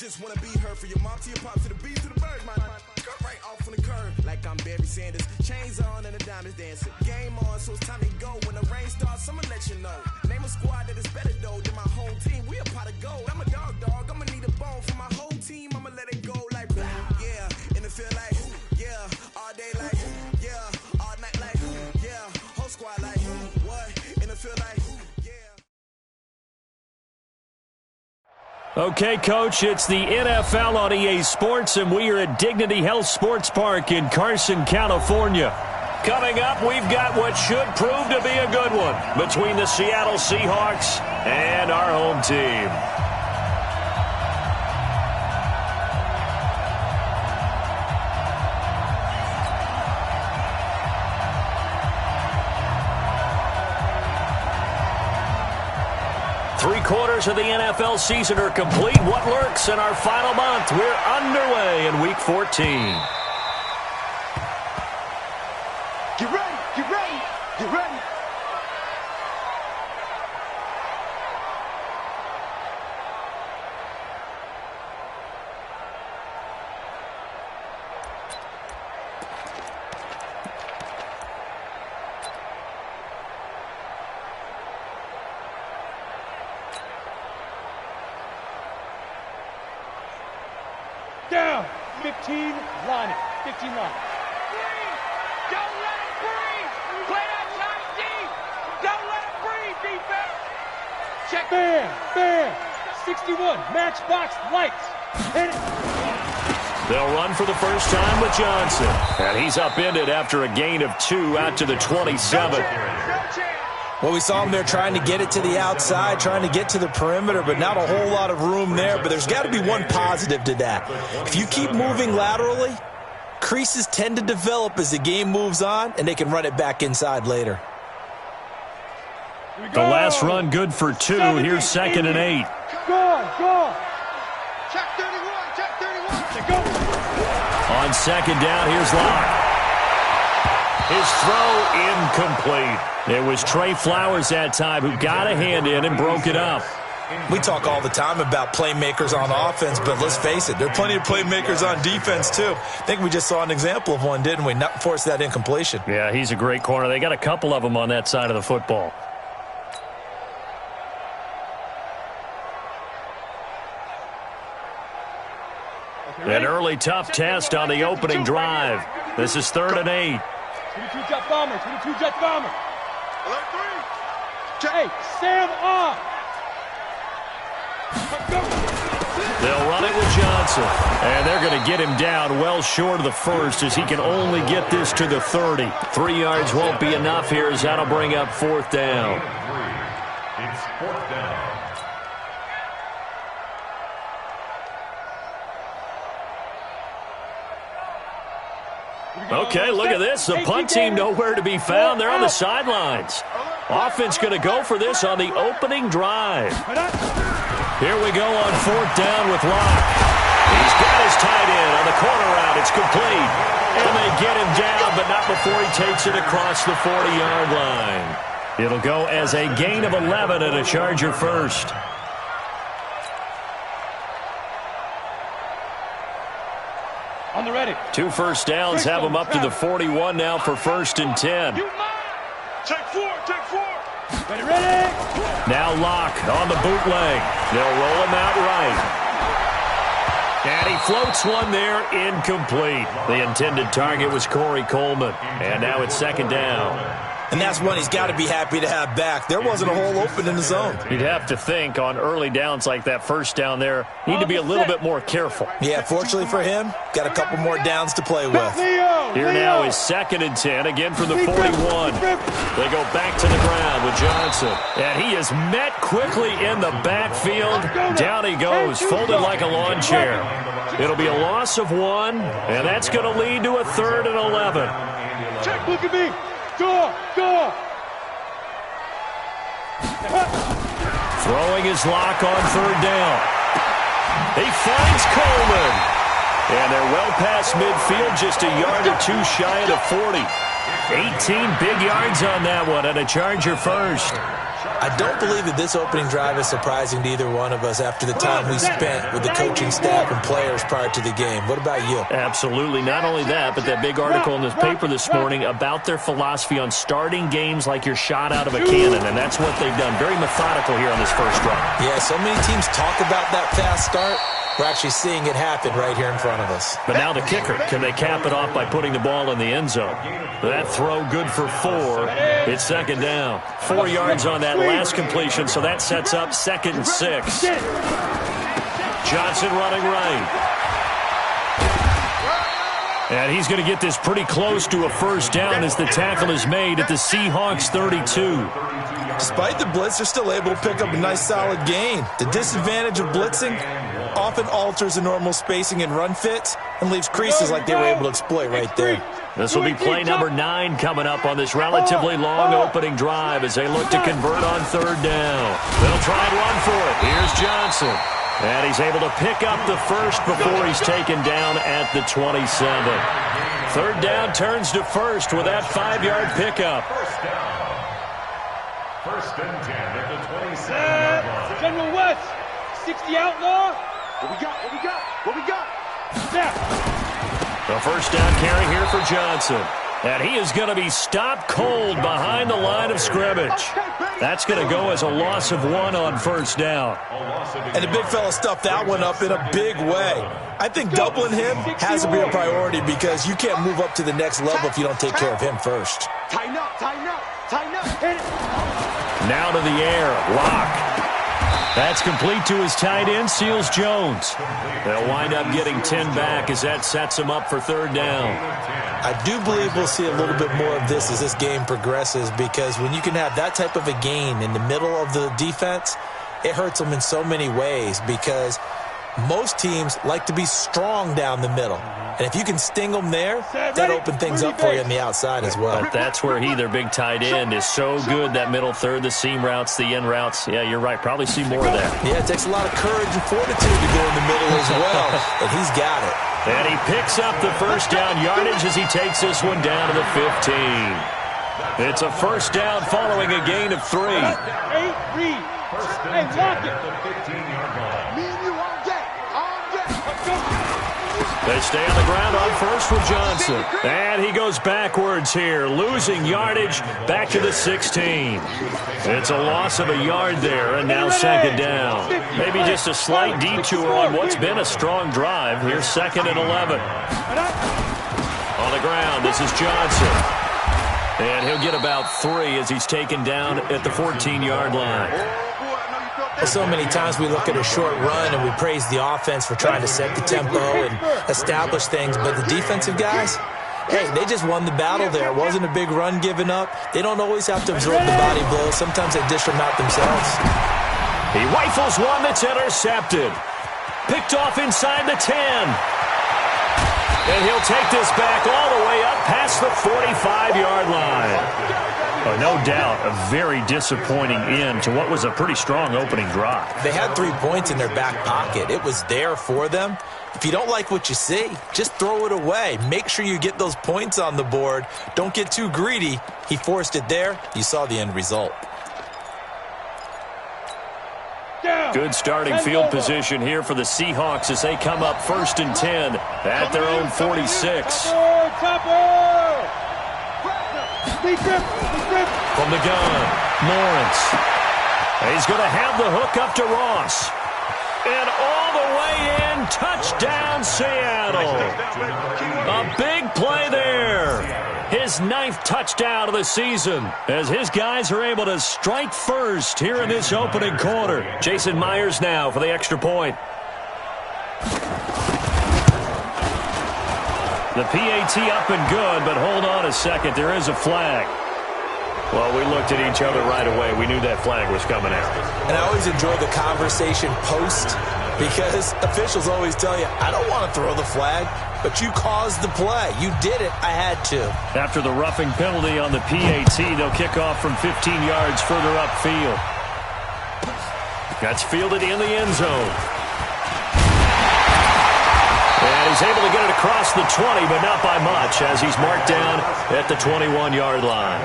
just wanna be heard for your mom to your pop to the beat to the bird, my cut right off on the curb like I'm Barry Sanders. Chains on and the diamonds dancing. Game on, so it's time to go. When the rain starts, I'ma let you know. Name a squad that is better though than my whole team. We a pot of gold. I'm a dog. I'ma need a bone for my whole team. I'ma let it go like yeah, in the field like yeah, all day like yeah, all night like yeah, whole squad like what? In the field like yeah. Okay, Coach, it's the NFL on EA Sports, and we are at Dignity Health Sports Park in Carson, California. Coming up, we've got what should prove to be a good one between the Seattle Seahawks and our home team. Three-quarters of the NFL season are complete. What lurks in our final month? We're underway in Week 14. Get ready, get ready, get ready. Down, 15 line it, 15 line. Don't let it breathe. Play that tight deep. Don't let it breathe, defense. Check. Bam, bam. 61, matchbox lights. Hit it. They'll run for the first time with Johnson. And he's upended after a gain of 2 out to the 27. Well, we saw him there trying to get it to the outside, trying to get to the perimeter, but not a whole lot of room there. But there's got to be one positive to that. If you keep moving laterally, creases tend to develop as the game moves on, and they can run it back inside later. The last run good for 2. Here's 2nd and 8. Go. Check 31, check 31. Go. On 2nd down, here's Locke. His throw incomplete. It was Trey Flowers that time who got a hand in and broke it up. We talk all the time about playmakers on offense, but let's face it, there are plenty of playmakers on defense too. I think we just saw an example of one, didn't we? Not force that incompletion. Yeah, he's a great corner. They got a couple of them on that side of the football. An early tough test on the opening drive. This is 3rd and 8. 22 jet bomber, 22 jet bomber. Alert 3. Hey, Sam off. They'll run it with Johnson. And they're going to get him down well short of the first as he can only get this to the 30. 3 yards won't be enough here as that'll bring up 4th down. It's 4th down. Okay, look at this. The punt team nowhere to be found. They're on the sidelines. Offense going to go for this on the opening drive. Here we go on 4th down with Locke. He's got his tight end on the corner route. It's complete. And they get him down, but not before he takes it across the 40-yard line. It'll go as a gain of 11 and a Charger first. On the ready. 2 first downs have them up to the 41 now for 1st and 10. Check 4, check 4. Ready. Now Locke on the bootleg. They'll roll him out right. And he floats one there, incomplete. The intended target was Corey Coleman. And now it's 2nd down. And that's one he's got to be happy to have back. There wasn't a hole open in the zone. You'd have to think on early downs like that first down there, need to be a little bit more careful. Yeah, fortunately for him, got a couple more downs to play with. Here now is 2nd and 10, again from the 41. They go back to the ground with Johnson. And he is met quickly in the backfield. Down he goes, folded like a lawn chair. It'll be a loss of 1, and that's going to lead to a 3rd and 11. Check, look at me. Go. Throwing his Locke on 3rd down. He finds Coleman. And they're well past midfield, just a yard or 2 shy of the 40. 18 big yards on that one, and a Charger first. I don't believe that this opening drive is surprising to either one of us after the time we spent with the coaching staff and players prior to the game. What about you? Absolutely. Not only that, but that big article in this paper this morning about their philosophy on starting games like you're shot out of a cannon, and that's what they've done. Very methodical here on this first run. Yeah, so many teams talk about that fast start. We're actually seeing it happen right here in front of us. But now the kicker. Can they cap it off by putting the ball in the end zone? That throw good for 4. It's second down. 4 yards on that last completion, so that sets up 2nd and 6. Johnson running right. And he's going to get this pretty close to a first down as the tackle is made at the Seahawks 32. Despite the blitz, they're still able to pick up a nice solid gain. The disadvantage of blitzing often alters the normal spacing and run fits and leaves creases like they were able to exploit right there. This will be play number 9 coming up on this relatively long opening drive as they look to convert on 3rd down. They'll try and run for it. Here's Johnson. And he's able to pick up the first before he's taken down at the 27. 3rd down turns to first with that 5-yard pickup. First and 10 at the 27-yard line. General West, 60 outlaw. What we got? What we got? What we got? Snap. The first down carry here for Johnson. And he is going to be stopped cold behind the line of scrimmage. That's going to go as a loss of 1 on 1st down. And the big fella stuffed that one up in a big way. I think doubling him has to be a priority because you can't move up to the next level if you don't take care of him first. Tighten up, tighten up, tighten up. Hit it. Now to the air. Lock. That's complete to his tight end, Seals Jones. They'll wind up getting 10 back as that sets him up for 3rd down. I do believe we'll see a little bit more of this as this game progresses because when you can have that type of a gain in the middle of the defense, it hurts them in so many ways because most teams like to be strong down the middle. And if you can sting them there, that opens things up for you on the outside as well. But that's where their big tight end, is so good, that middle third, the seam routes, the end routes. Yeah, you're right. Probably see more of that. Yeah, it takes a lot of courage and fortitude to go in the middle as well. And he's got it. And he picks up the first down yardage as he takes this one down to the 15. It's a first down following a gain of 3. 8 read. Hey, lock it. Me and you all day. All day. Let's go. They stay on the ground on first with Johnson. And he goes backwards here, losing yardage back to the 16. It's a loss of a yard there, and now 2nd down. Maybe just a slight detour on what's been a strong drive. Here's 2nd and 11. On the ground, this is Johnson. And he'll get about 3 as he's taken down at the 14-yard line. Well, so many times we look at a short run and we praise the offense for trying to set the tempo and establish things, but the defensive guys, hey, they just won the battle there. It wasn't a big run given up. They don't always have to absorb the body blows. Sometimes they dish them out themselves. He rifles one that's intercepted. Picked off inside the 10. And he'll take this back all the way up past the 45-yard line. No doubt a very disappointing end to what was a pretty strong opening drive. They had 3 points in their back pocket. It was there for them. If you don't like what you see, just throw it away. Make sure you get those points on the board. Don't get too greedy. He forced it there. You saw the end result. Good starting field position here for the Seahawks as they come up 1st and 10 at their own 46. From the gun, Lawrence. He's going to have the hook up to Ross. And all the way in, touchdown Seattle. A big play there. His 9th touchdown of the season as his guys are able to strike first here in this opening quarter. Jason Myers now for the extra point. The PAT up and good, but hold on a second. There is a flag. Well, we looked at each other right away. We knew that flag was coming out. And I always enjoy the conversation post because officials always tell you, I don't want to throw the flag, but you caused the play. You did it. I had to. After the roughing penalty on the PAT, they'll kick off from 15 yards further upfield. That's fielded in the end zone. And he's able to get it across the 20, but not by much as he's marked down at the 21-yard line.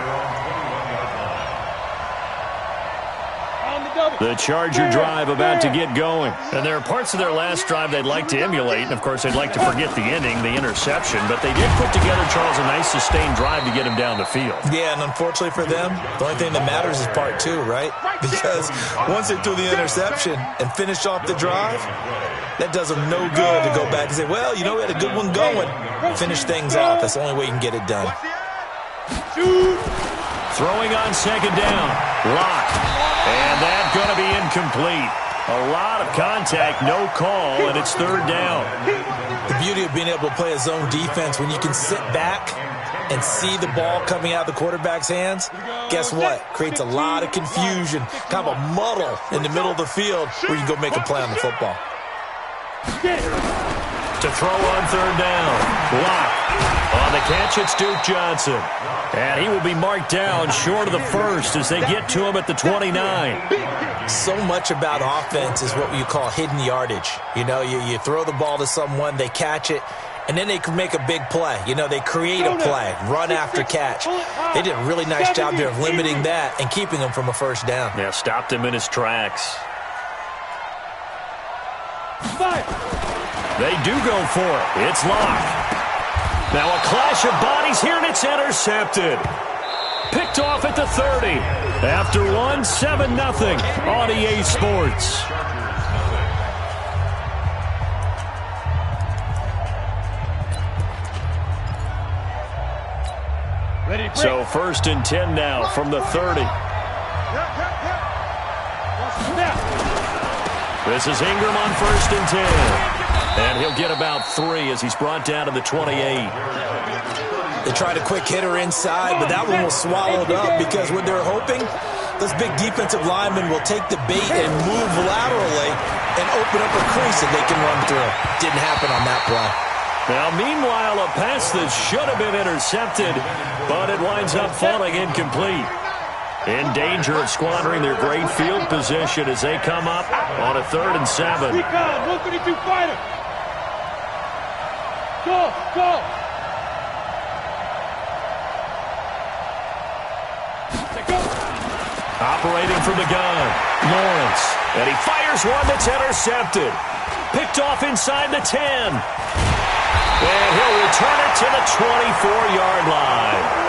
The Charger drive about to get going. And there are parts of their last drive they'd like to emulate. And, of course, they'd like to forget the ending, the interception. But they did put together, Charles, a nice sustained drive to get him down the field. Yeah, and unfortunately for them, the only thing that matters is part two, right? Because once they threw the interception and finished off the drive, that does them no good to go back and say, well, you know, we had a good one going. Finish things off. That's the only way you can get it done. Throwing on second down. Lock. And that's going to be incomplete. A lot of contact, no call, and it's third down. The beauty of being able to play a zone defense, when you can sit back and see the ball coming out of the quarterback's hands, guess what? Creates a lot of confusion, kind of a muddle in the middle of the field where you can go make a play on the football. To throw on third down. Lock. On the catch, it's Duke Johnson. And he will be marked down short of the first as they get to him at the 29. So much about offense is what you call hidden yardage. You know, you throw the ball to someone, they catch it, and then they can make a big play. You know, they create a play, run after catch. They did a really nice job there of limiting that and keeping him from a first down. Yeah, stopped him in his tracks. They do go for it. It's Locke. Now a clash of bodies here, and it's intercepted. Picked off at the 30. After one, 7-0 on EA Sports. So first and 10 now from the 30. This is Ingram on first and 10. And he'll get about 3 as he's brought down to the 28. They tried a quick hitter inside, but that one was swallowed up because what they're hoping, those big defensive linemen will take the bait and move laterally and open up a crease that they can run through. Didn't happen on that play. Now, meanwhile, a pass that should have been intercepted, but it winds up falling incomplete. In danger of squandering their great field position as they come up on a 3rd and 7. 132 fighter. Go. Operating from the gun, Lawrence. And he fires one that's intercepted. Picked off inside the 10. And he'll return it to the 24-yard line.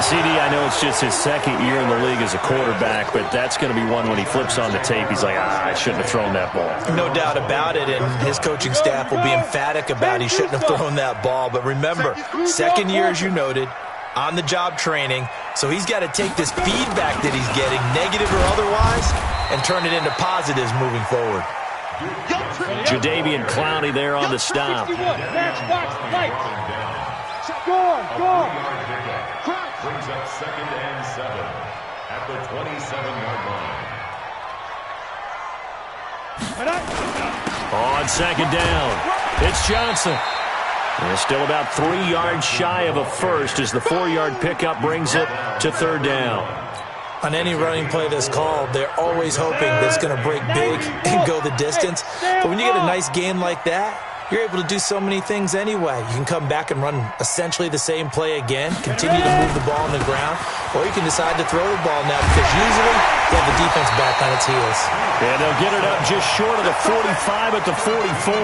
CD, I know it's just his second year in the league as a quarterback, but that's going to be one when he flips on the tape. He's like, I shouldn't have thrown that ball. No doubt about it, and his coaching staff will be emphatic about he shouldn't have thrown that ball. But remember, second year, as you noted, on-the-job training, so he's got to take this feedback that he's getting, negative or otherwise, and turn it into positives moving forward. Jadeveon Clowney there on the stop. Matchbox light. Score. Brings up 2nd and 7 at the 27-yard line. On second down, it's Johnson. They're still about 3 yards shy of a first as the 4-yard pickup brings it to 3rd down. On any running play that's called, they're always hoping that it's going to break big and go the distance. But when you get a nice gain like that, you're able to do so many things anyway. You can come back and run essentially the same play again, continue to move the ball on the ground, or you can decide to throw the ball now because usually you have the defense back on its heels. And they'll get it up just short of the 45 at the 44.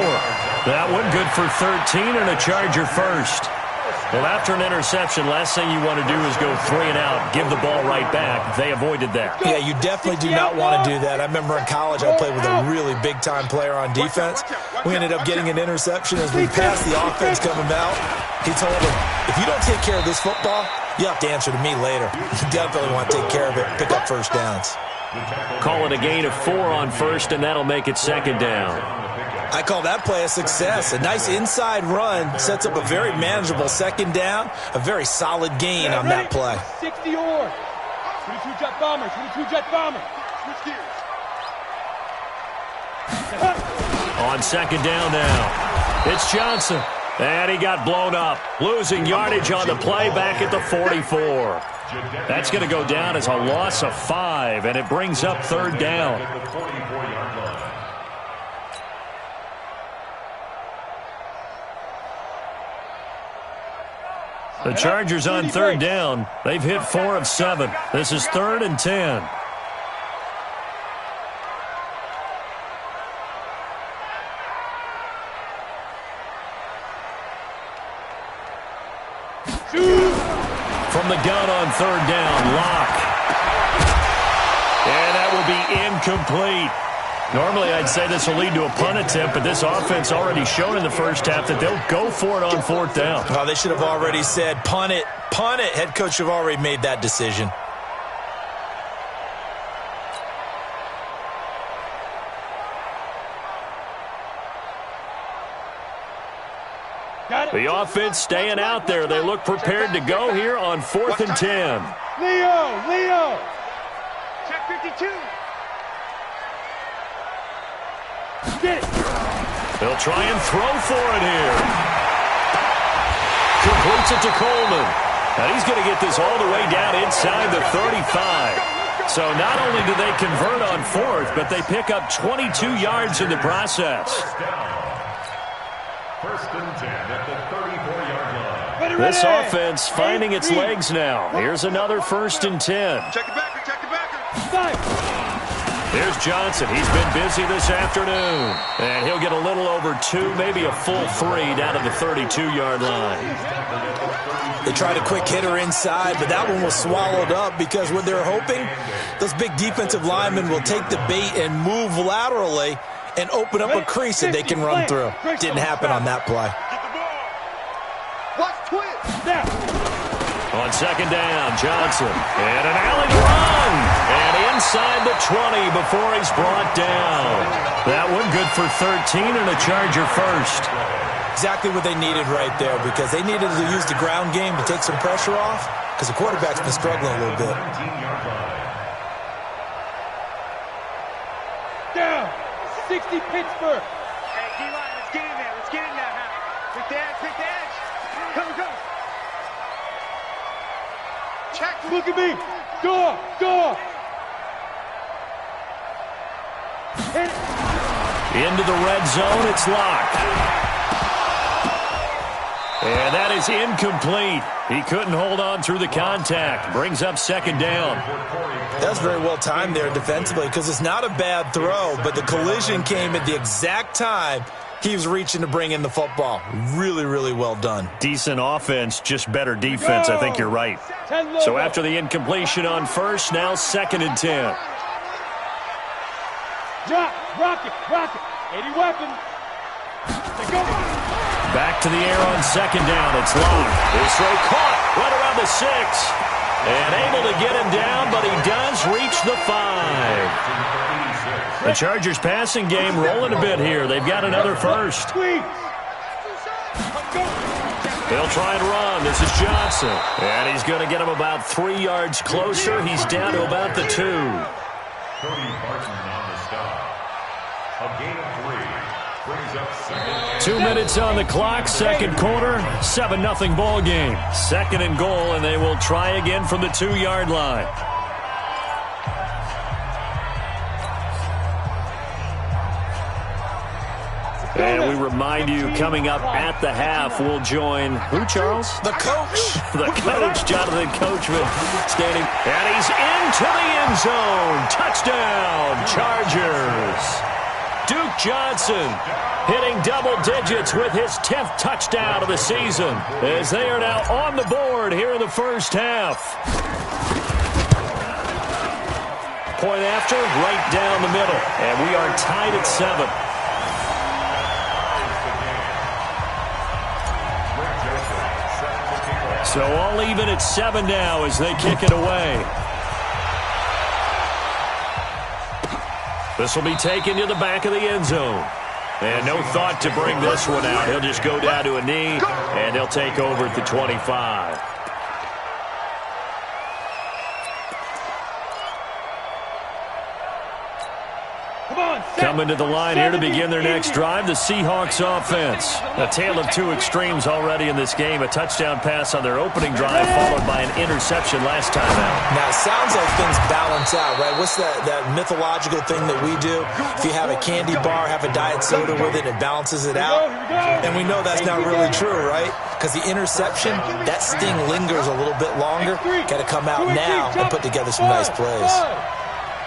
That one good for 13 and a Charger first. Well, after an interception, last thing you want to do is go 3 and out, give the ball right back. They avoided that. Yeah, you definitely do not want to do that. I remember in college I played with a really big-time player on defense. We ended up getting an interception as we passed the offense coming out. He told him, if you don't take care of this football, you have to answer to me later. You definitely want to take care of it, pick up first downs. Call it a gain of 4 on first, and that'll make it 2nd down. I call that play a success. A nice inside run sets up a very manageable 2nd down, a very solid gain on that play. 60 or 22 jet bomber, 22 jet bomber. Switch gears. On 2nd down now, it's Johnson. And he got blown up, losing yardage on the play back at the 44. That's going to go down as a loss of 5, and it brings up 3rd down. The Chargers on 3rd down. They've hit 4 of 7. This is 3rd and 10. From the gun on third down, Locke. And that will be incomplete. Normally, I'd say this will lead to a punt attempt, but this offense already showed in the first half that they'll go for it on fourth down. Oh, they should have already said, punt it, punt it. Head coach should have already made that decision. The offense staying out there. They look prepared to go here on 4th and 10. Leo! Check 52. Get it! They'll try and throw for it here. Completes it to Coleman. And he's going to get this all the way down inside the 35. So not only do they convert on 4th, but they pick up 22 yards in the process. First and 10 at the 34-yard line. This offense finding its legs now. Here's another 1st and 10. Check the backer, check the backer. There's Johnson. He's been busy this afternoon. And he'll get a little over 2, maybe a full 3 down to the 32-yard line. They tried a quick hitter inside, but that one was swallowed up because what they're hoping, those big defensive linemen will take the bait and move laterally and open up a crease that they can run through. Didn't happen on that play. Get the ball. Watch twist. On second down, Johnson. And an alley run. And inside the 20 before he's brought down. That one good for 13 and a Charger first. Exactly what they needed right there because they needed to use the ground game to take some pressure off because the quarterback's been struggling a little bit. Down. 60 Pittsburgh. Hey, D-line, let's get in there. Let's get in there now. Pick the edge, pick the edge. Come. Check. Look at me. Door. Into the red zone, it's Locke. And that is incomplete. He couldn't hold on through the contact. Brings up second down. That's very well timed there defensively because it's not a bad throw, but the collision came at the exact time he was reaching to bring in the football. Really, really well done. Decent offense, just better defense. I think you're right. So after the incompletion on first, now 2nd and 10. Drop. Rocket. 80 weapons. They go. Back to the air on second down. It's Locke. His throw caught right around the 6. And able to get him down, but he does reach the 5. The Chargers passing game rolling a bit here. They've got another first. They'll try and run. This is Johnson. And he's going to get him about 3 yards closer. He's down to about the 2. Cody Barton on the stop. A gain of 3. Brings up 2 minutes on the clock, second quarter, 7-0 ball game. 2nd and goal, and they will try again from the 2-yard line. And we remind you, coming up at the half, we'll join who, Charles? The coach. The coach, Jonathan Coachman, standing. And he's into the end zone. Touchdown, Chargers. Duke Johnson hitting double digits with his 10th touchdown of the season as they are now on the board here in the first half. Point after, right down the middle. And we are tied at 7. So all even at 7 now as they kick it away. This will be taken to the back of the end zone. And no thought to bring this one out. He'll just go down to a knee, and they'll take over at the 25. Coming to the line here to begin their next drive, the Seahawks offense. A tale of two extremes already in this game. A touchdown pass on their opening drive followed by an interception last time out. Now, it sounds like things balance out, right? What's that mythological thing that we do? If you have a candy bar, have a diet soda with it, it balances it out. And we know that's not really true, right? Because the interception, that sting lingers a little bit longer. Got to come out now and put together some nice plays.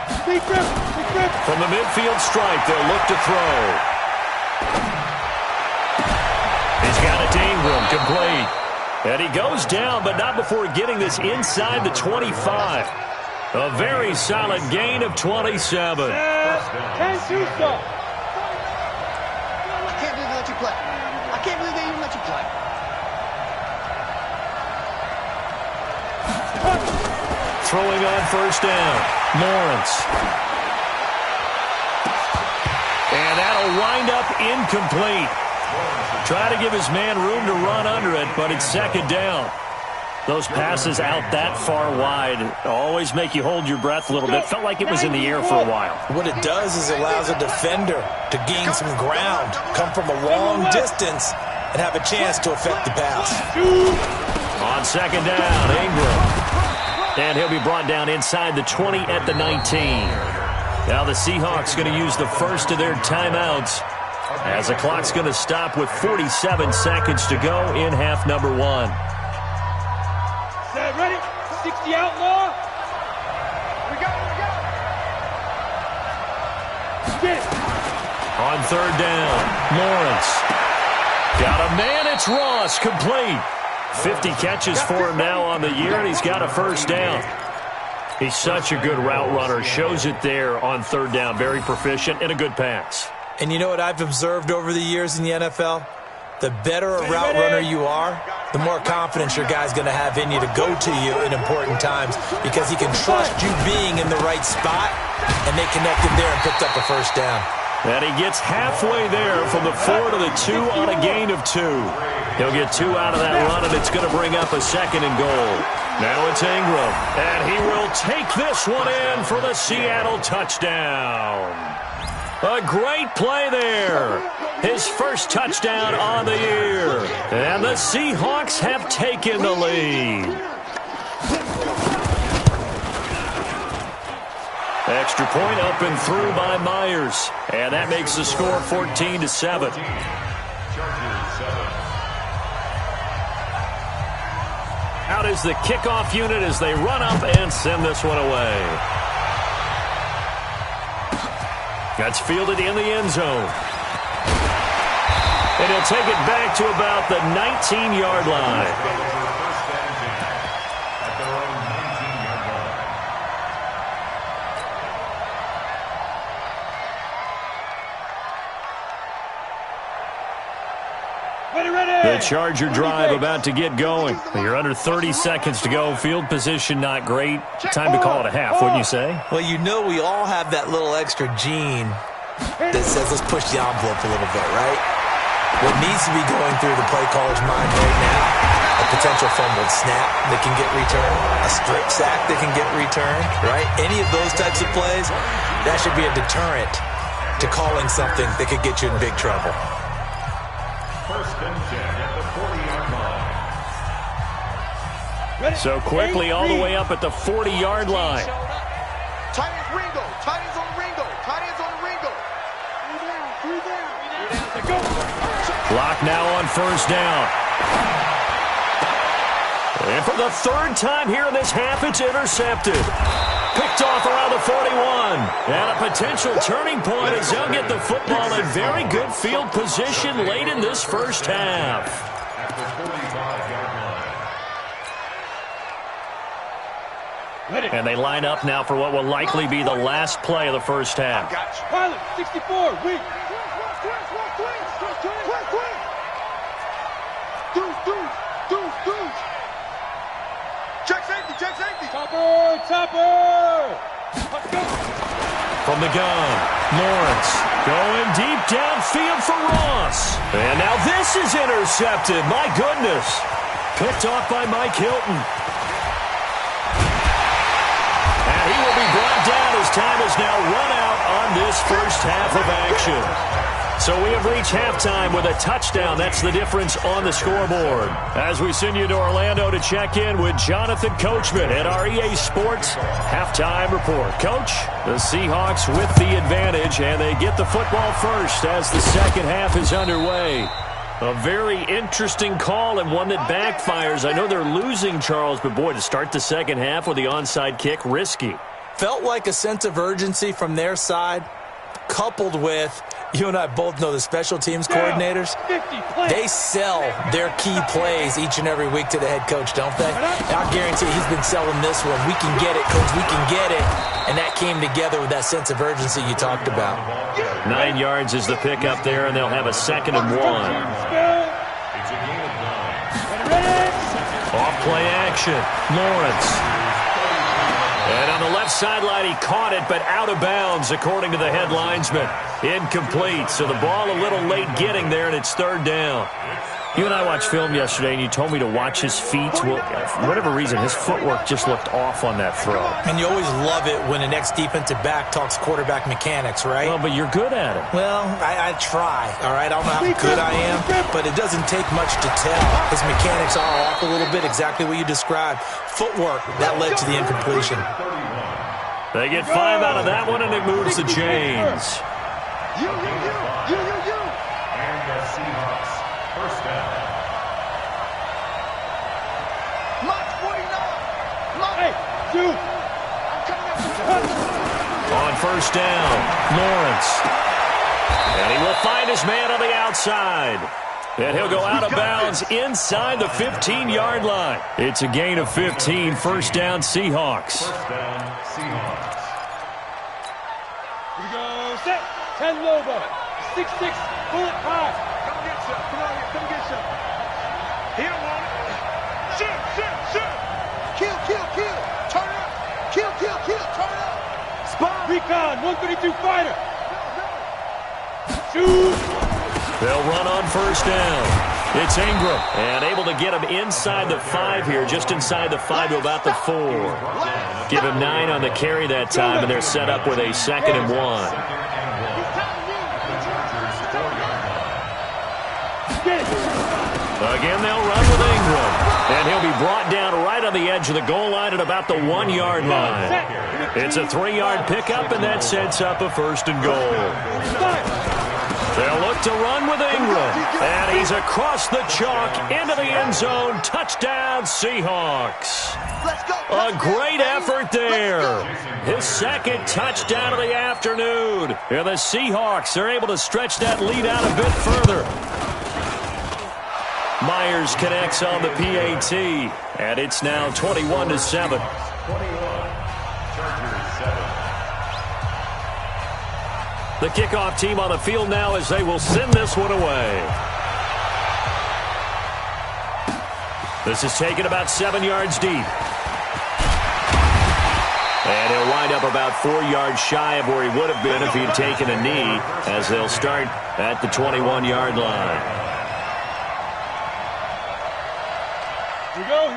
From the midfield stripe, they'll look to throw. He's got it to Ingram, complete. And he goes down, but not before getting this inside the 25. A very solid gain of 27. 10-2 stop. I can't believe they let you play. I can't believe they even let you play. Throwing on first down, Lawrence. And that'll wind up incomplete. Try to give his man room to run under it, but it's second down. Those passes out that far wide always make you hold your breath a little bit. Felt like it was in the air for a while. What it does is it allows a defender to gain some ground, come from a long distance, and have a chance to affect the pass. On second down, Ingram. And he'll be brought down inside the 20 at the 19. Now the Seahawks going to use the first of their timeouts as the clock's going to stop with 47 seconds to go in half number 1. Set, ready? 60 outlaw. We go. Get it. On third down, Lawrence. Got a man, it's Ross, complete. 50 catches for him now on the year, and he's got a first down. He's such a good route runner. Shows it there on third down. Very proficient and a good pass. And you know what I've observed over the years in the NFL? The better a route runner you are, the more confidence your guy's going to have in you to go to you in important times because he can trust you being in the right spot, and they connected there and picked up a first down. And he gets halfway there from the 4 to the 2 on a gain of 2. He'll get 2 out of that run, and it's going to bring up a second and goal. Now it's Ingram, and he will take this one in for the Seattle touchdown. A great play there. His first touchdown on the year. And the Seahawks have taken the lead. Extra point up and through by Myers. And that makes the score 14-7. Out is the kickoff unit as they run up and send this one away. That's fielded in the end zone. And he'll take it back to about the 19-yard line. The Charger drive about to get going. You're under 30 seconds to go. Field position not great. Time to call it a half, wouldn't you say? Well, you know we all have that little extra gene that says let's push the envelope a little bit, right? What needs to be going through the play caller's mind right now, a potential fumbled snap that can get returned, a strip sack that can get returned, right? Any of those types of plays, that should be a deterrent to calling something that could get you in big trouble. First and 10 at the 40-yard line. So quickly all the way up at the 40-yard line. Tight ends Ringo. Tight ends on Ringo. Tight ends on Ringo. Three down. Clock now on first down. And for the third time here in this half, it's intercepted. Picked off around the 41. And a potential turning point as they'll get the football in very good field position late in this first half. At the 45-yard line. And they line up now for what will likely be the last play of the first half. Pilot, 64, weak. Check safety. Topper. Let's go. From the gun, Lawrence going deep downfield for Ross. And now this is intercepted. My goodness. Picked off by Mike Hilton. And he will be brought down as time is now run out on this first half of action. So we have reached halftime with a touchdown. That's the difference on the scoreboard. As we send you to Orlando to check in with Jonathan Coachman at our EA Sports Halftime Report. Coach, the Seahawks with the advantage, and they get the football first as the second half is underway. A very interesting call and one that backfires. I know they're losing, Charles, but boy, to start the second half with the onside kick, risky. Felt like a sense of urgency from their side. coupled with, you and I both know the special teams coordinators, they sell their key plays each and every week to the head coach, don't they? And I guarantee he's been selling this one. We can get it, coach, we can get it. And that came together with that sense of urgency you talked about. 9 yards is the pickup there, and they'll have a 2nd and 1. Off play action, Lawrence. And on the left sideline, he caught it, but out of bounds, according to the head linesman. Incomplete, so the ball a little late getting there, and it's 3rd down. You and I watched film yesterday, and you told me to watch his feet. Well, for whatever reason, his footwork just looked off on that throw. And you always love it when an ex-defensive back talks quarterback mechanics, right? Well, but you're good at it. Well, I try, all right? I don't know how good I am, but it doesn't take much to tell. His mechanics are off a little bit, exactly what you described. Footwork, that led to the incompletion. They get 5 out of that one, and it moves the chains. You. And the Seahawks, first down. Mark 49. Hey, you. On first down, Lawrence. And he will find his man on the outside. And he'll go out of bounds inside the 15-yard line. It's a gain of 15, first down Seahawks. First down, Seahawks. Here we go, set. 10 Lobo. 6'6", bullet high. Come get some. Come get some. He don't want it. Shoot. Kill. Turn it up. Kill. Turn it up. Spot. Recon, 132 fighter. Shoot. They'll run on first down. It's Ingram, and able to get him inside the 5 here, just inside the 5 to about the 4. Give him 9 on the carry that time, and they're set up with a 2nd and 1. Again, they'll run with Ingram, and he'll be brought down right on the edge of the goal line at about the 1-yard line. It's a 3-yard pickup, and that sets up a 1st and goal. They'll look to run with Ingram, and he's across the chalk into the end zone. Touchdown, Seahawks. A great effort there. His 2nd touchdown of the afternoon. And the Seahawks are able to stretch that lead out a bit further. Myers connects on the PAT, and it's now 21-7. 21, Chargers 7. The kickoff team on the field now as they will send this one away. This is taken about 7 yards deep. And he'll wind up about 4 yards shy of where he would have been if he'd taken a knee, as they'll start at the 21-yard line.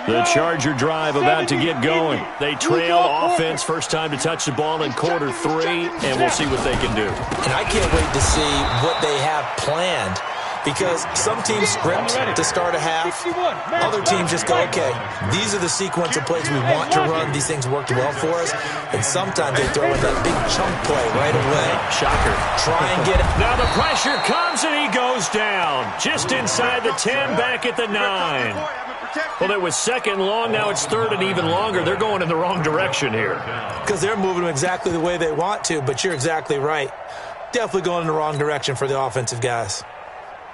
The Charger drive about to get going. They trail offense, first time to touch the ball in quarter 3, and we'll see what they can do. And I can't wait to see what they have planned, because some teams script to start a half. Other teams just go, okay, these are the sequence of plays we want to run. These things worked well for us. And sometimes they throw in that big chunk play right away. Shocker. Try and get it. Now the pressure comes, and he goes down. Just inside the 10, back at the 9. Well, it was 2nd long. Now it's 3rd and even longer. They're going in the wrong direction here. Because they're moving exactly the way they want to, but you're exactly right. Definitely going in the wrong direction for the offensive guys.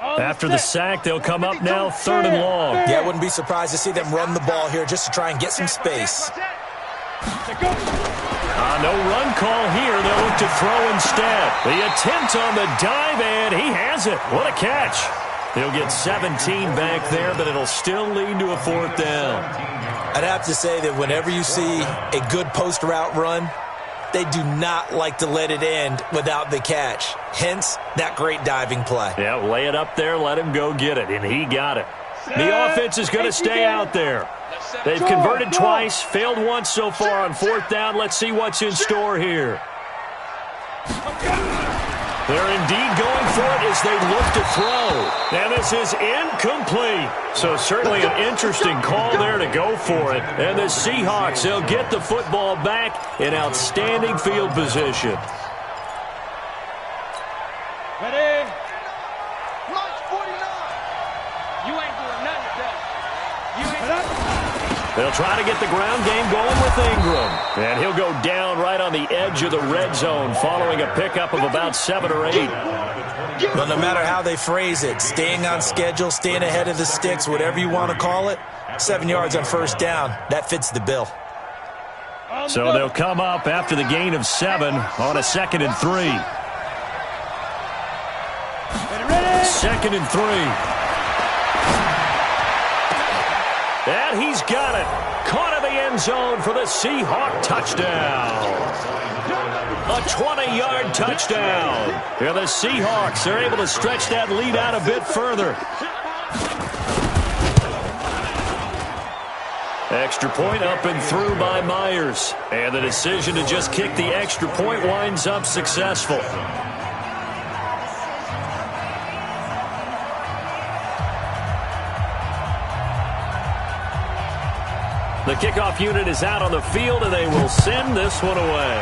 After the sack, they'll come up now 3rd and long. Yeah, I wouldn't be surprised to see them run the ball here just to try and get some space. No run call here. They'll look to throw instead. The attempt on the dive, and he has it. What a catch. He'll get 17 back there, but it'll still lead to a 4th down. I'd have to say that whenever you see a good post route run, they do not like to let it end without the catch. Hence, that great diving play. Yeah, lay it up there, let him go get it, and he got it. The offense is going to stay out there. They've converted twice, failed once so far on 4th down. Let's see what's in store here. They're indeed going for it as they look to throw. And this is incomplete. So certainly an interesting call there to go for it. And the Seahawks, they'll get the football back in outstanding field position. Ready? March 49. You ain't doing nothing today. You ain't. They'll try to get the ground game going with Ingram. And he'll go down right on the edge of the red zone following a pickup of about 7 or 8. Well, no matter how they phrase it, staying on schedule, staying ahead of the sticks, whatever you want to call it, 7 yards on first down, that fits the bill. So they'll come up after the gain of 7 on a 2nd and 3. 2nd and 3. And he's got it. Caught in the end zone for the Seahawk touchdown. A 20-yard touchdown. And the Seahawks are able to stretch that lead out a bit further. Extra point up and through by Myers. And the decision to just kick the extra point winds up successful. The kickoff unit is out on the field, and they will send this one away.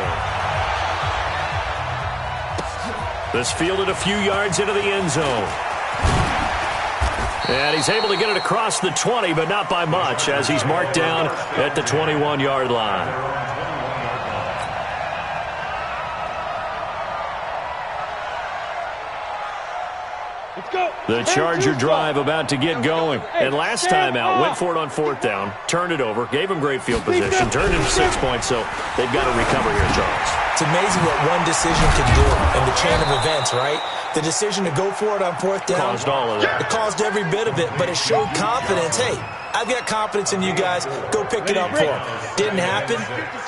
This fielded a few yards into the end zone. And he's able to get it across the 20, but not by much, as he's marked down at the 21-yard line. The Charger drive about to get going. And last time out, went for it on 4th down, turned it over, gave him great field position, turned it 6 points, so they've got to recover here, Charles. It's amazing what one decision can do in the chain of events, right? The decision to go for it on 4th down. Caused all of that. It caused every bit of it, but it showed confidence. Hey, I've got confidence in you guys. Go pick it up for them. Didn't happen.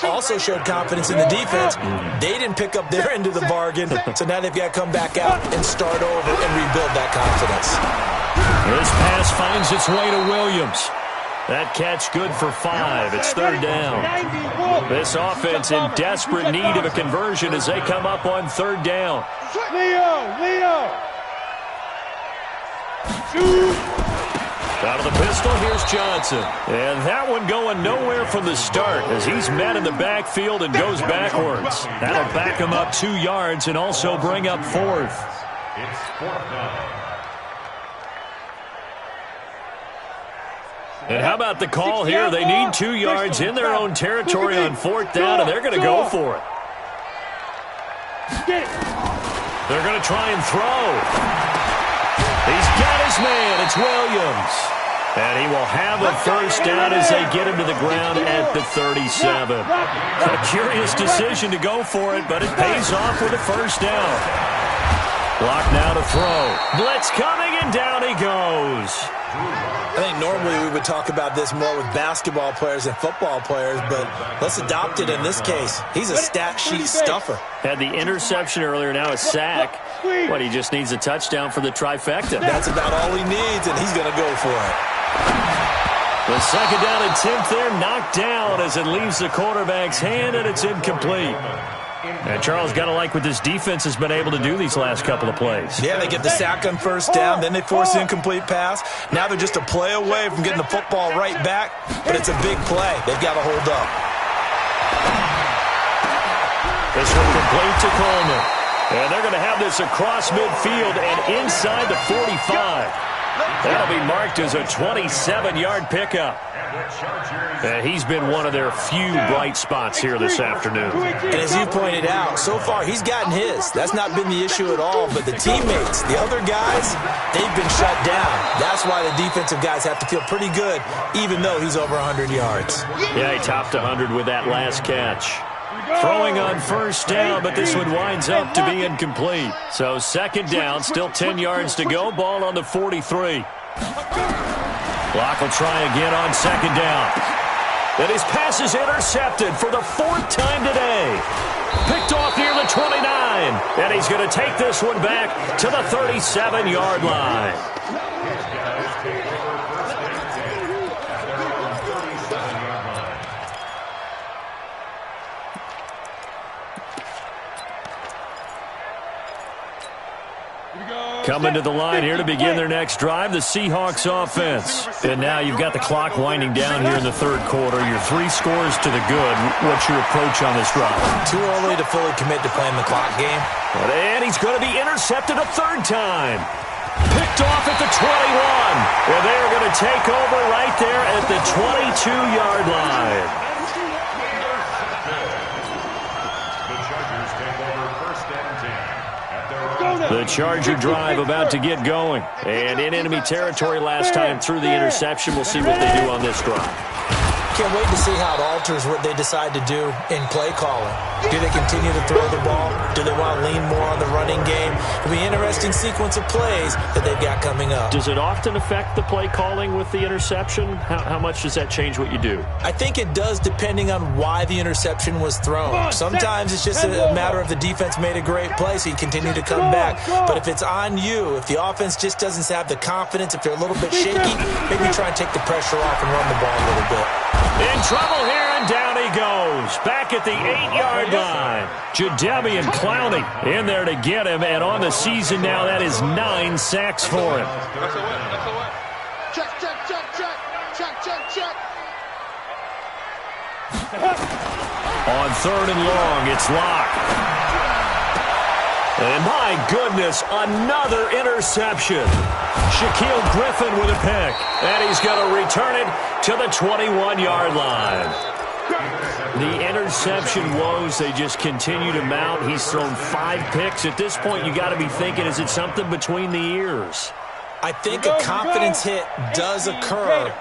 Also showed confidence in the defense. They didn't pick up their end of the bargain, so now they've got to come back out and start over and rebuild that confidence. This pass finds its way to Williams. That catch good for 5. It's 3rd down. This offense in desperate need of a conversion as they come up on 3rd down. Leo! Out of the pistol, here's Johnson. And that one going nowhere from the start as he's met in the backfield and goes backwards. That'll back him up 2 yards and also bring up 4th. It's 4th down. And how about the call here? They need 2 yards in their own territory on 4th down, and they're going to go for it. They're going to try and throw. He's got his man. It's Williams. And he will have a first down as they get him to the ground at the 37. A curious decision to go for it, but it pays off with a first down. Block now to throw. Blitz coming, and down he goes. I think normally we would talk about this more with basketball players and football players, but let's adopt it in this case. He's a stat sheet stuffer. Had the interception earlier, now a sack. What, he just needs a touchdown for the trifecta. That's about all he needs, and he's going to go for it. The 2nd down attempt there knocked down as it leaves the quarterback's hand, and it's incomplete. And Charles, got to like what this defense has been able to do these last couple of plays. Yeah, they get the sack on first down, then they force the incomplete pass. Now they're just a play away from getting the football right back, but it's a big play. They've got to hold up. This one complete to Coleman. And they're going to have this across midfield and inside the 45. That'll be marked as a 27-yard pickup. And he's been one of their few bright spots here this afternoon. And as you pointed out, so far he's gotten his. That's not been the issue at all, but the teammates, the other guys, they've been shut down. That's why the defensive guys have to feel pretty good, even though he's over 100 yards. Yeah, he topped 100 with that last catch. Throwing on first down, but this one winds up to be incomplete. So 2nd down, still 10 yards to go. Ball on the 43. Block will try again on 2nd down. And his pass is intercepted for the 4th time today. Picked off near the 29. And he's going to take this one back to the 37-yard line. Coming to the line here to begin their next drive, the Seahawks offense. And now you've got the clock winding down here in the 3rd quarter. Your 3 scores to the good. What's your approach on this drive? Too early to fully commit to playing the clock game. And he's going to be intercepted a 3rd time. Picked off at the 21. And they are going to take over right there at the 22-yard line. The Charger drive about to get going. And in enemy territory last time through the interception. We'll see what they do on this drive. Can't wait to see how it alters what they decide to do in play calling. Do they continue to throw the ball? Do they want to lean more on the running game? It'll be an interesting sequence of plays that they've got coming up. Does it often affect the play calling with the interception? How much does that change what you do? I think it does depending on why the interception was thrown. Sometimes it's just a matter of the defense made a great play, so you continue to come back. But if it's on you, if the offense just doesn't have the confidence, if they're a little bit shaky, maybe try and take the pressure off and run the ball a little bit. In trouble here, and down he goes. Back at the 8-yard line. Jadeveon Clowney in there to get him, and on the season now, that is 9 sacks for him. That's a what? That's a what? Check, check, check, check. Check, check, check. On 3rd and long, it's Locke. And my goodness, another interception. Shaquille Griffin with a pick. And he's going to return it to the 21-yard line. The interception woes, they just continue to mount. He's thrown 5 picks. At this point, you got to be thinking, is it something between the ears? I think a confidence hit does occur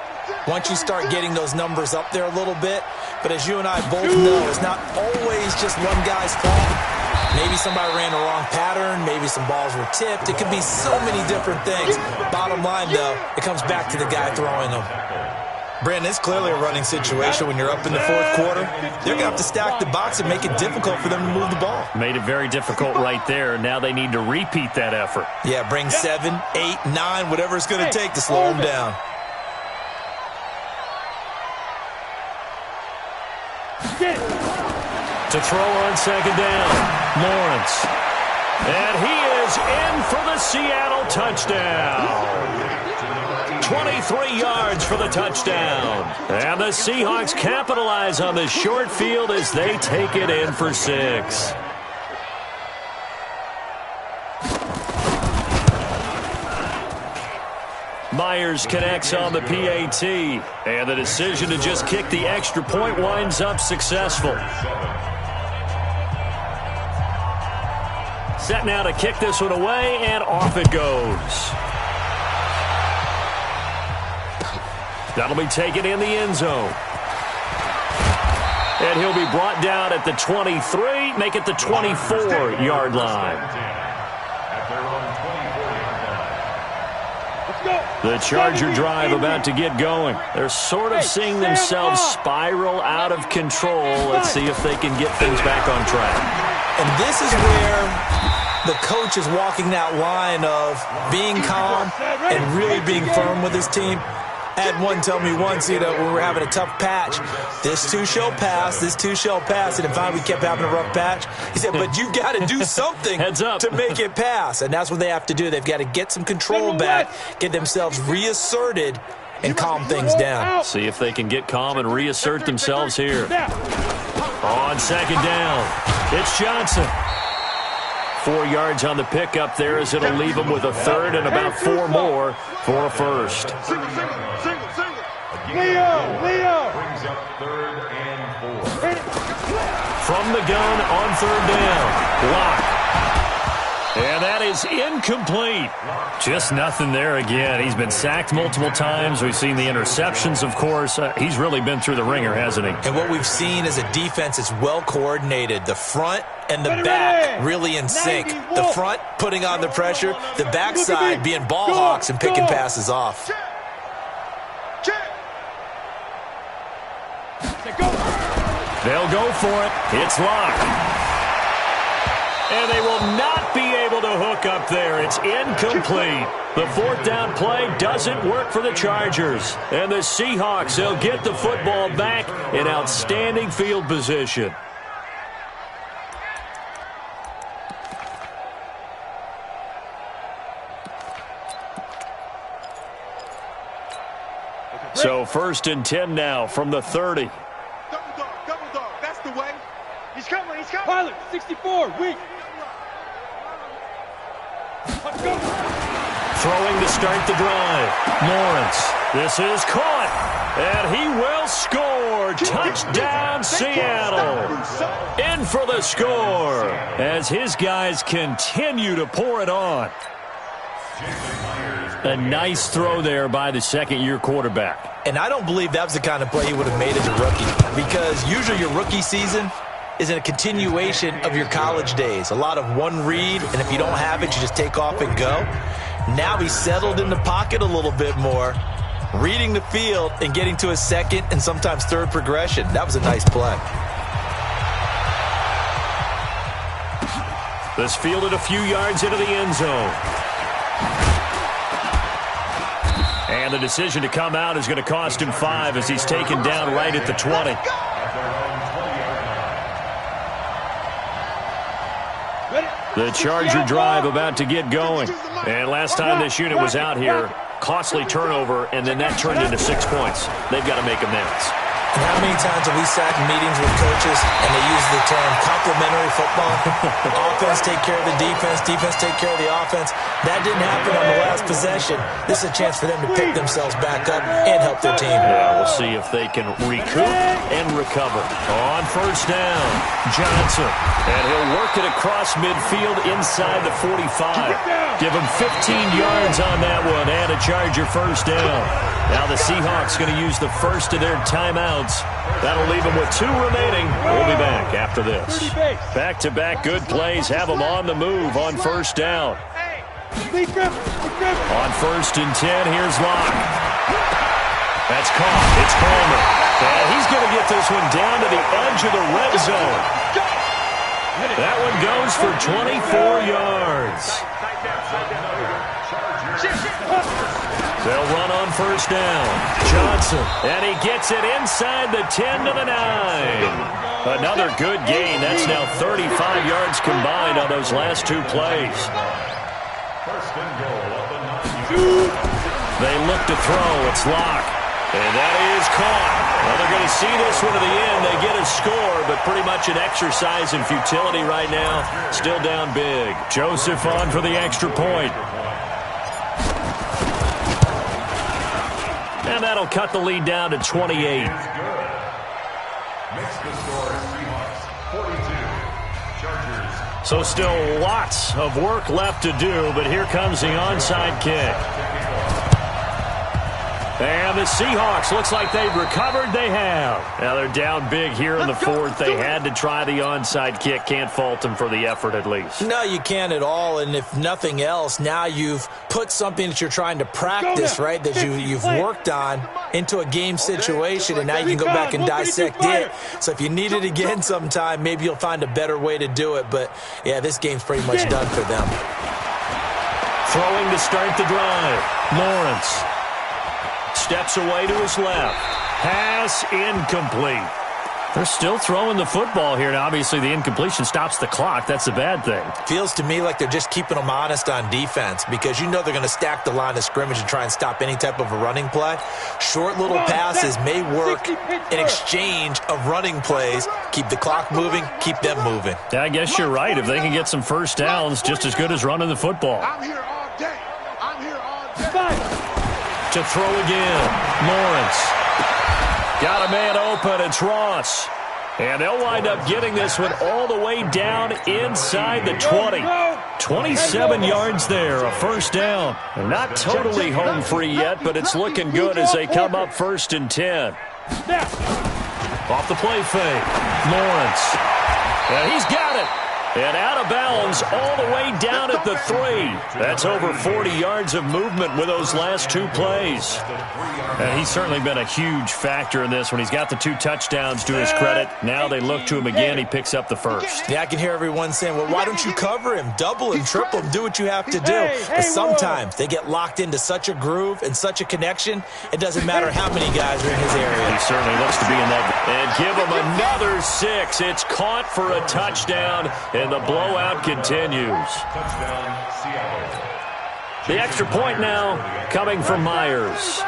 once you start getting those numbers up there a little bit. But as you and I both know, it's not always just one guy's fault. Maybe somebody ran the wrong pattern. Maybe some balls were tipped. It could be so many different things. Bottom line, though, it comes back to the guy throwing them. Brandon, it's clearly a running situation when you're up in the 4th quarter. They're going to have to stack the box and make it difficult for them to move the ball. Made it very difficult right there. Now they need to repeat that effort. Yeah, bring 7, 8, 9, whatever it's going to take to slow them down. To throw on 2nd down, Lawrence. And he is in for the Seattle touchdown. 23 yards for the touchdown. And the Seahawks capitalize on the short field as they take it in for 6. Myers connects on the PAT. And the decision to just kick the extra point winds up successful. Set now to kick this one away, and off it goes. That'll be taken in the end zone. And he'll be brought down at the 23, make it the 24-yard line. The Charger drive about to get going. They're sort of seeing themselves spiral out of control. Let's see if they can get things back on track. And this is where the coach is walking that line of being calm and really being firm with his team. I had one tell me once, when we were having a tough patch, this too shall pass, this too shall pass. And finally we kept having a rough patch. He said, but you've got to do something to make it pass. And that's what they have to do. They've got to get some control back, get themselves reasserted, and calm things down. See if they can get calm and reassert themselves here. On 2nd down, it's Johnson. 4 yards on the pickup there as it'll leave them with a 3rd and about 4 more for a 1st. Leo! Brings up 3rd and 4. From the gun on 3rd down. Locke. And that is incomplete. Just nothing there again. He's been sacked multiple times. We've seen the interceptions, of course. He's really been through the ringer, hasn't he? And what we've seen is a defense that's well coordinated. The front and the back really in sync. The front putting on the pressure. The backside being ball hawks and picking passes off. They'll go for it. It's Locke. And they will not be able to hook up there. It's incomplete. The 4th down play doesn't work for the Chargers. And the Seahawks, they'll get the football back in outstanding field position. So 1st and 10 now from the 30. Double dog, that's the way. He's coming. Pilot, 64, weak. Let's go. Throwing to start the drive. Lawrence. This is caught. And he will score. Touchdown, Seattle. In for the score as his guys continue to pour it on. A nice throw there by the second-year quarterback. And I don't believe that was the kind of play he would have made as a rookie, because usually your rookie season is a continuation of your college days. A lot of one read, and if you don't have it, you just take off and go. Now he's settled in the pocket a little bit more, reading the field and getting to a second and sometimes third progression. That was a nice play. This fielded a few yards into the end zone. And the decision to come out is going to cost him 5 as he's taken down right at the 20. The Charger drive about to get going. And last time this unit was out here, costly turnover, and then that turned into 6 points. They've got to make amends. And how many times have we sat in meetings with coaches and they use the term complementary football? Offense take care of the defense, defense take care of the offense. That didn't happen on the last possession. This is a chance for them to pick themselves back up and help their team. Yeah, we'll see if they can recoup and recover. On first down, Johnson. And he'll work it across midfield inside the 45. Give him 15 yards on that one and a Charger first down. Now the Seahawks going to use the first of their timeouts. That'll leave them with 2 remaining. We'll be back after this. Back-to-back good plays have them on the move on first down. On first and 10, here's Locke. That's caught. It's Palmer. And he's going to get this one down to the edge of the red zone. That one goes for 24 yards. They'll run on first down. Johnson. And he gets it inside the 10 to the 9. Another good gain. That's now 35 yards combined on those last 2 plays. They look to throw. It's Locke. And that is caught. Well, they're going to see this one to the end. They get a score, but pretty much an exercise in futility right now. Still down big. Joseph on for the extra point. And that'll cut the lead down to 28. Makes the score Seahawks 42. Chargers. So still lots of work left to do, but here comes the onside kick. And the Seahawks, looks like they've recovered. They have. Now they're down big here in the 4th. They had to try the onside kick. Can't fault them for the effort at least. No, you can't at all. And if nothing else, now you've put something that you're trying to practice, right, that you've worked on into a game situation, and now you can go back and dissect it. So if you need it again sometime, maybe you'll find a better way to do it. But, yeah, this game's pretty much done for them. Throwing to start the drive. Lawrence. Steps away to his left. Pass incomplete. They're still throwing the football here. Now, obviously, the incompletion stops the clock. That's a bad thing. Feels to me like they're just keeping them honest on defense, because you know they're going to stack the line of scrimmage and try and stop any type of a running play. Short little passes may work in exchange of running plays. Keep the clock moving, keep them moving. Yeah, I guess you're right. If they can get some first downs, just as good as running the football. I'm here all day. I'm here all day. To throw again. Lawrence. Got a man open. It's Ross. And they'll wind up getting this one all the way down inside the 20. 27 yards there, a first down. They're not totally home free yet, but it's looking good as they come up first and 10. Off the play fake. Lawrence. And he's got it. And out of bounds all the way down at the 3. That's over 40 yards of movement with those last 2 plays. And he's certainly been a huge factor in this when he's got the 2 touchdowns to his credit. Now they look to him again. He picks up the first. Yeah, I can hear everyone saying, well, why don't you cover him? Double him, triple him, do what you have to do. But sometimes they get locked into such a groove and such a connection, it doesn't matter how many guys are in his area. He certainly looks to be in that. And give him another 6. It's caught for a touchdown. And the blowout continues. The extra point now coming from Myers.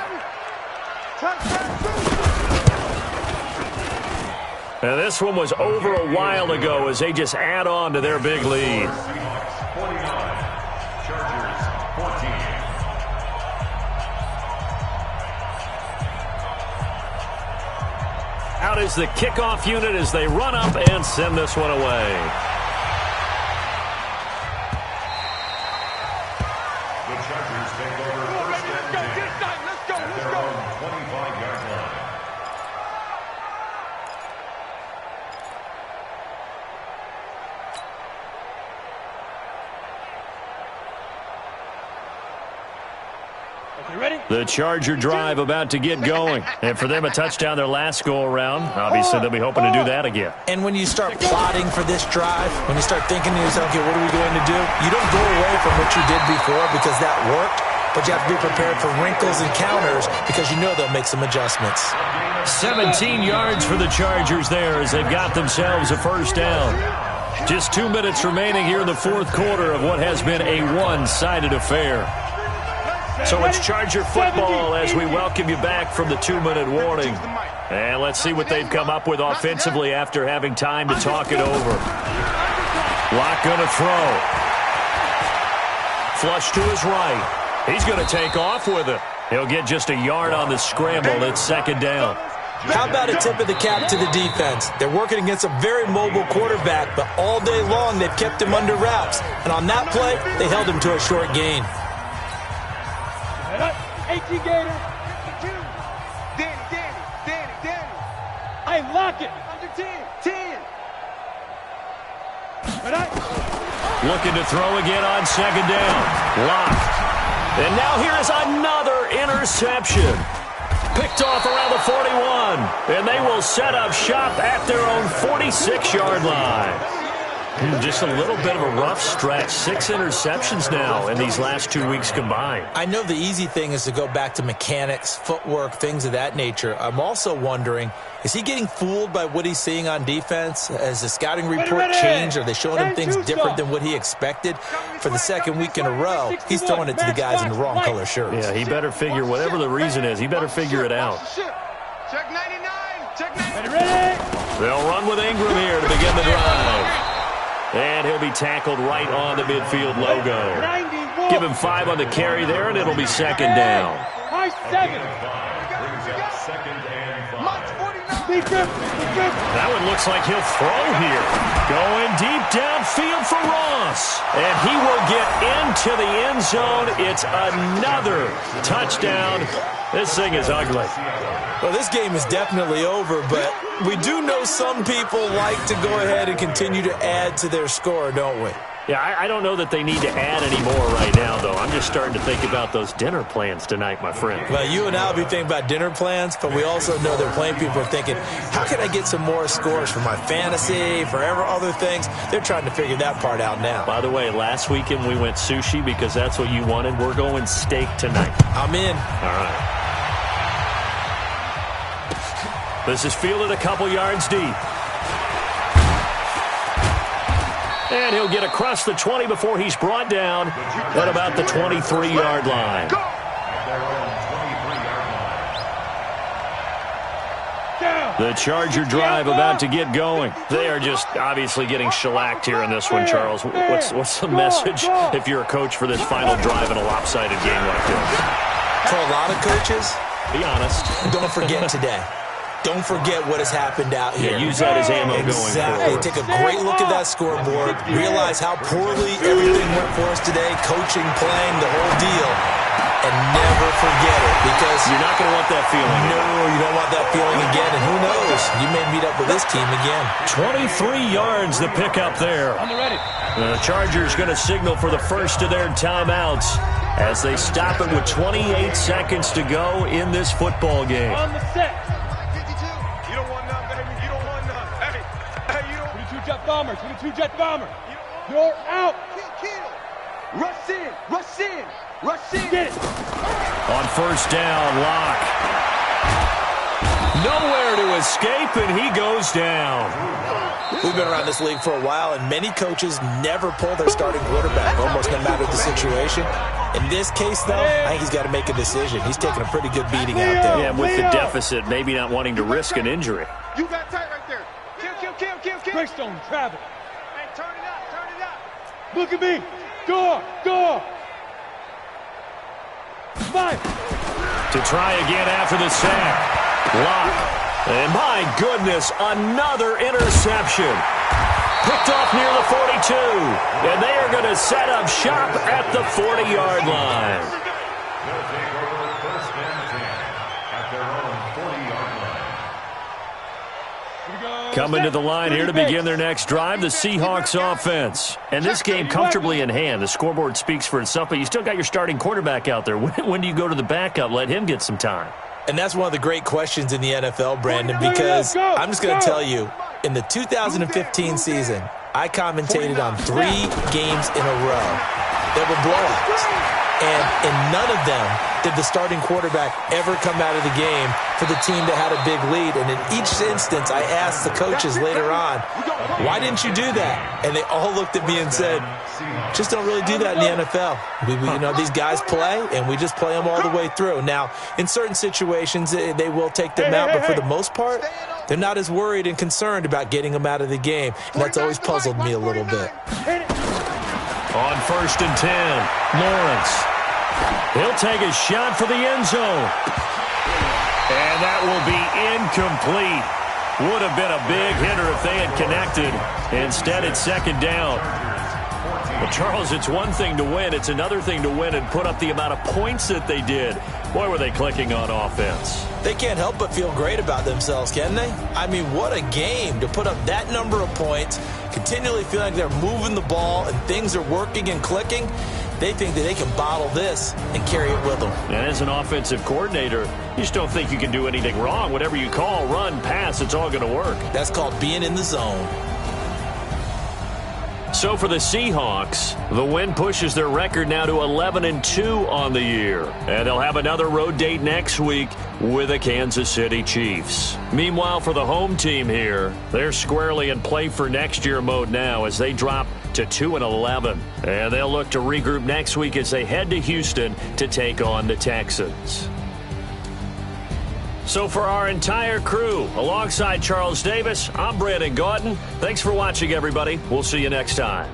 And this one was over a while ago as they just add on to their big lead. Out is the kickoff unit as they run up and send this one away. The Chargers take over first and 10 at their own 25-yard line. The Charger drive about to get going. And for them, a touchdown their last go-around. Obviously, they'll be hoping to do that again. And when you start plotting for this drive, when you start thinking to yourself, okay, what are we going to do? You don't go away from what you did before because that worked, but you have to be prepared for wrinkles and counters because you know they'll make some adjustments. 17 yards for the Chargers there as they've got themselves a first down. Just 2 minutes remaining here in the fourth quarter of what has been a one-sided affair. So it's Charger football as we welcome you back from the 2-minute warning. And let's see what they've come up with offensively after having time to talk it over. Locke going to throw. Flush to his right. He's going to take off with it. He'll get just a yard on the scramble. It's second down. How about a tip of the cap to the defense? They're working against a very mobile quarterback, but all day long they've kept him under wraps. And on that play, they held him to a short gain. 18 Gator. Danny. I lock it. Under 10. Looking to throw again on second down. Locke. And now here is another interception. Picked off around the 41. And they will set up shop at their own 46-yard line. Just a little bit of a rough stretch. 6 interceptions now in these last 2 weeks combined. I know the easy thing is to go back to mechanics, footwork, things of that nature. I'm also wondering, is he getting fooled by what he's seeing on defense? Has the scouting report changed? Are they showing him things different than what he expected? For the second week in a row, he's throwing it to the guys in the wrong color shirts. Yeah, he better figure, whatever the reason is, he better figure it out. Check 99. They'll run with Ingram here to begin the drive. And he'll be tackled right on the midfield logo. Give him 5 on the carry there, and it'll be second down. That one looks like he'll throw here. Going deep downfield for Ross. And he will get into the end zone. It's another touchdown. This thing is ugly. Well, this game is definitely over, but we do know some people like to go ahead and continue to add to their score, don't we? Yeah, I don't know that they need to add any more right now, though. I'm just starting to think about those dinner plans tonight, my friend. Well, you and I will be thinking about dinner plans, but we also know they're playing people are thinking, how can I get some more scores for my fantasy, for other things? They're trying to figure that part out now. By the way, last weekend we went sushi because that's what you wanted. We're going steak tonight. I'm in. All right. This is fielded a couple yards deep. And he'll get across the 20 before he's brought down at about the 23-yard line. The Charger drive about to get going. They are just obviously getting shellacked here in this one, Charles. What's the message if you're a coach for this final drive in a lopsided game like this? For a lot of coaches, be honest. Don't forget today. Don't forget what has happened out here. Yeah, use that as ammo going forward. Take a great look at that scoreboard. Realize how poorly everything went for us today. Coaching, playing, the whole deal. And never forget it because you're not going to want that feeling. No, you don't want that feeling again. And who knows? You may meet up with this team again. 23 yards the pickup there. On the ready. The Chargers going to signal for the first of their timeouts as they stop it with 28 seconds to go in this football game. On the set. Bombers, 22 jet bomber. You're out. Kill. Rush in. Get it. On first down, Locke. Nowhere to escape, and he goes down. We've been around this league for a while, and many coaches never pull their starting quarterback, almost no matter the situation. In this case, though, I think he's got to make a decision. He's taking a pretty good beating out there. Yeah, with the deficit, maybe not wanting to risk an injury. You got tight right there. Kill. Greystone, travel. Hey, turn it up. Look at me. Door. 5. To try again after the sack. Locke And my goodness, another interception. Picked off near the 42. And they are going to set up shop at the 40-yard line. They'll take over first and 10 at their own 40-yard line. Coming to the line here to begin their next drive, the Seahawks offense. And this game comfortably in hand. The scoreboard speaks for itself, but you still got your starting quarterback out there. When do you go to the backup? Let him get some time. And that's one of the great questions in the NFL, Brandon, because I'm just going to tell you, in the 2015 season, I commentated on 3 games in a row that were blowouts. And in none of them did the starting quarterback ever come out of the game for the team that had a big lead. And in each instance, I asked the coaches later on, why didn't you do that? And they all looked at me and said, just don't really do that in the NFL. These guys play, and we just play them all the way through. Now, in certain situations, they will take them out, but for the most part, they're not as worried and concerned about getting them out of the game. And that's always puzzled me a little bit. On 1st and 10, Lawrence. He'll take a shot for the end zone. And that will be incomplete. Would have been a big hitter if they had connected. Instead, it's second down. Well, Charles, it's one thing to win. It's another thing to win and put up the amount of points that they did. Boy, were they clicking on offense. They can't help but feel great about themselves, can they? I mean, what a game to put up that number of points, continually feeling like they're moving the ball and things are working and clicking. They think that they can bottle this and carry it with them. And as an offensive coordinator, you just don't think you can do anything wrong. Whatever you call, run, pass, it's all going to work. That's called being in the zone. So for the Seahawks, the win pushes their record now to 11-2 on the year. And they'll have another road date next week with the Kansas City Chiefs. Meanwhile, for the home team here, they're squarely in play for next year mode now as they drop to 2-11. And they'll look to regroup next week as they head to Houston to take on the Texans. So for our entire crew, alongside Charles Davis, I'm Brandon Gaudin. Thanks for watching, everybody. We'll see you next time.